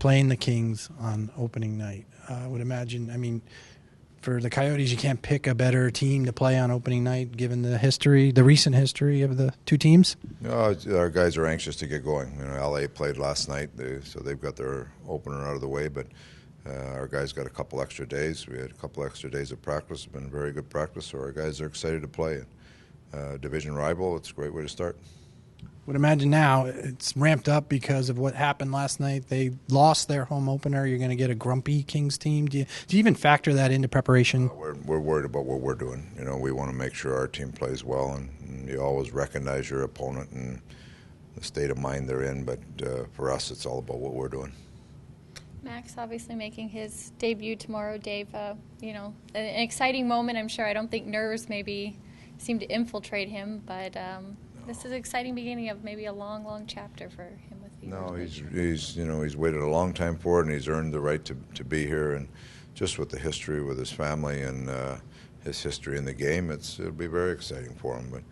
playing the Kings on opening night. I would imagine, I mean, for the Coyotes, you can't pick a better team to play on opening night given the history, the recent history of the two teams? Our guys are anxious to get going. LA played last night, so they've got their opener out of the way, but our guys got a couple extra days. We had a couple extra days of practice. It's been very good practice, so our guys are excited to play. Division rival, it's a great way to start. Would imagine now it's ramped up because of what happened last night. They lost their home opener. You're going to get a grumpy Kings team. Do you even factor that into preparation? We're worried about what we're doing. We want to make sure our team plays well, and you always recognize your opponent and the state of mind they're in. But for us, it's all about what we're doing. Max obviously making his debut tomorrow, Dave. An exciting moment, I'm sure. I don't think nerves maybe seem to infiltrate him, but this is an exciting beginning of maybe a long, long chapter for him with the he's waited a long time for it, and he's earned the right to be here. And just with the history with his family and his history in the game, it'll be very exciting for him.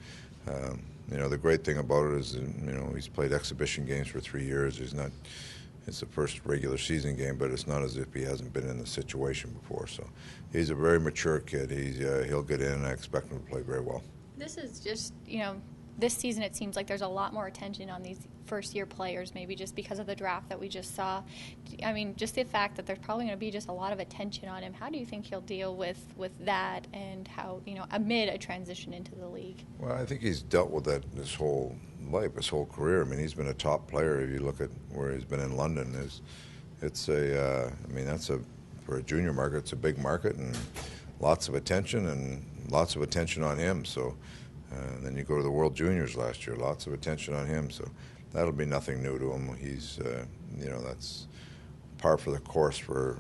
But the great thing about it is, he's played exhibition games for 3 years. It's the first regular season game, but it's not as if he hasn't been in the situation before. So he's a very mature kid. He'll get in, and I expect him to play very well. This is just, this season it seems like there's a lot more attention on these first-year players, maybe just because of the draft that we just saw. I mean, just the fact that there's probably going to be just a lot of attention on him. How do you think he'll deal with that, and how, amid a transition into the league? Well, I think he's dealt with that his whole life, his whole career. I mean, he's been a top player. If you look at where he's been in London, for a junior market, it's a big market and lots of attention on him. So. And then you go to the World Juniors last year, lots of attention on him, so that'll be nothing new to him. He's, that's par for the course for,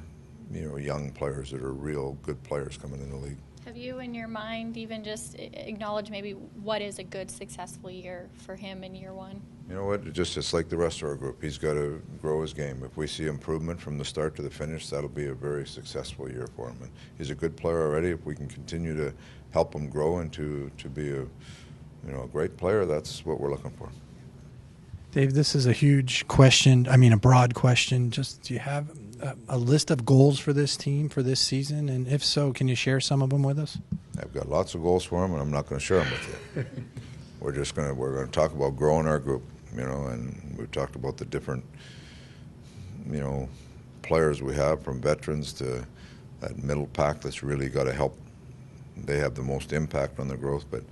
young players that are real good players coming in the league. Have you, in your mind, even just acknowledged maybe what is a good, successful year for him in year one? You know what? It's like the rest of our group. He's got to grow his game. If we see improvement from the start to the finish, that'll be a very successful year for him. And he's a good player already. If we can continue to help him grow and to be a great player, that's what we're looking for. Dave, this is a huge question. I mean, a broad question. Just, do you have a list of goals for this team for this season? And if so, can you share some of them with us? I've got lots of goals for him, and I'm not going to share them with you. We're going to talk about growing our group, and we've talked about the different, players we have, from veterans to that middle pack that's really got to help. They have the most impact on the growth, but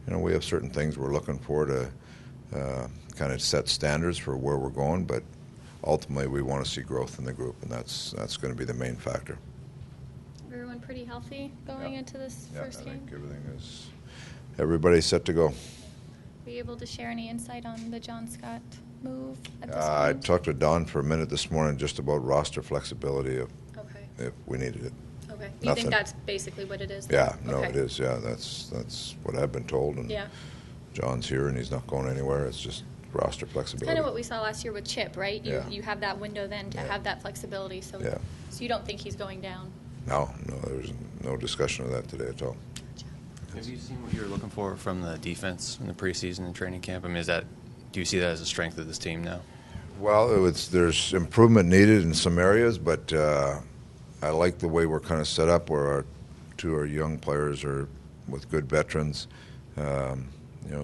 we have certain things we're looking for to kind of set standards for where we're going, but ultimately we want to see growth in the group, and that's going to be the main factor. Everyone pretty healthy going into this first game? I think everybody's set to go. Were you able to share any insight on the John Scott move at this I point? talked to Don for a minute this morning just about roster flexibility if we needed it. Okay. You think that's basically what it is? Yeah, no, it is. Yeah, that's what I've been told. And John's here, and he's not going anywhere. It's just roster flexibility. It's kind of what we saw last year with Chip, right? You have that window then to have that flexibility. So you don't think he's going down? No, there's no discussion of that today at all. Gotcha. Have you seen what you were looking for from the defense in the preseason and training camp? I mean, do you see that as a strength of this team now? Well, there's improvement needed in some areas, but I like the way we're kind of set up, where our young players are with good veterans.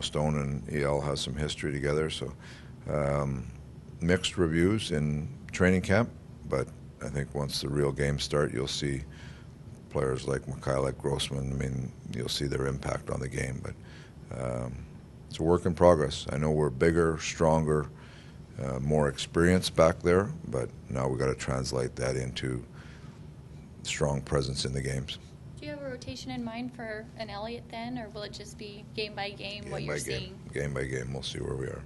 Stone and EL has some history together, so mixed reviews in training camp, but I think once the real games start, you'll see players like Mikhailuk, Grossman. I mean, you'll see their impact on the game, but it's a work in progress. I know we're bigger, stronger, more experienced back there, but now we've got to translate that into strong presence in the games. Do you have a rotation in mind for an Elliott then, or will it just be game by game what you're seeing? Game by game, we'll see where we are.